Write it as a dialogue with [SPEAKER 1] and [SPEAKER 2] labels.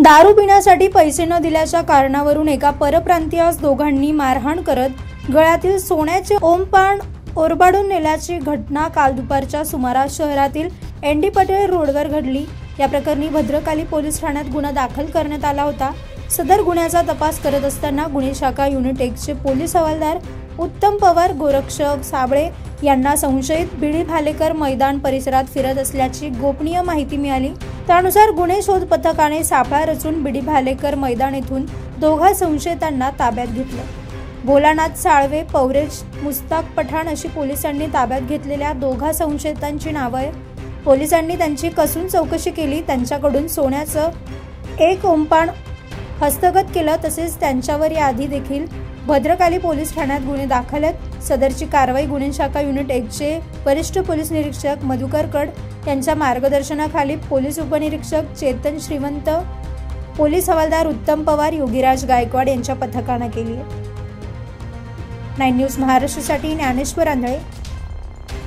[SPEAKER 1] दारू पिण्यासाठी पैसे न दिल्याच्या कारणावरून एका परप्रांतीयास दोघांनी मारहाण करत गळ्यातील सोन्याचे ओमपान ओरबाडून नेल्याची घटना काल दुपारच्या सुमारास शहरातील एनडी पटेल रोडवर घडली। या प्रकरणी भद्रकाली पोलीस ठाण्यात गुन्हा दाखल करण्यात आला होता। सदर गुन्ह्याचा तपास करत असताना गुन्हे शाखा युनिट 1 चे पोलीस हवालदार उत्तम पवार गोरक्षक साबळे यांना संशयित बिडी भालेकर मैदान परिसरात फिरत असल्याची गोपनीय माहिती मिळाली। त्यानुसार गुन्हे शोध पथकाने सापळा रचून बिडी भालेकर मैदान येथून दोघा संशयितांना ताब्यात घेतलं। भोलानाथ साळवे, पौरेश मुस्ताक पठाण अशी पोलिसांनी ताब्यात घेतलेल्या दोघा संशयितांची नावे आहेत। पोलिसांनी त्यांची कसून चौकशी केली। त्यांच्याकडून सोन्याचं एक ओमपान हस्तगत केलं। तसेच त्यांच्यावर याआधी देखील भद्रकाली पोलीस ठाण्यात गुन्हे दाखल आहेत। सदरची कारवाई गुन्हे शाखा युनिट 1 चे वरिष्ठ पोलीस निरीक्षक मधुकर कड यांच्या मार्गदर्शनाखाली पोलीस उपनिरीक्षक चेतन श्रीवंत, पोलीस हवालदार उत्तम पवार, योगीराज गायकवाड यांच्या पथकाने केली आहे। 9 न्यूज महाराष्ट्रासाठी ज्ञानेश्वर आंधळे।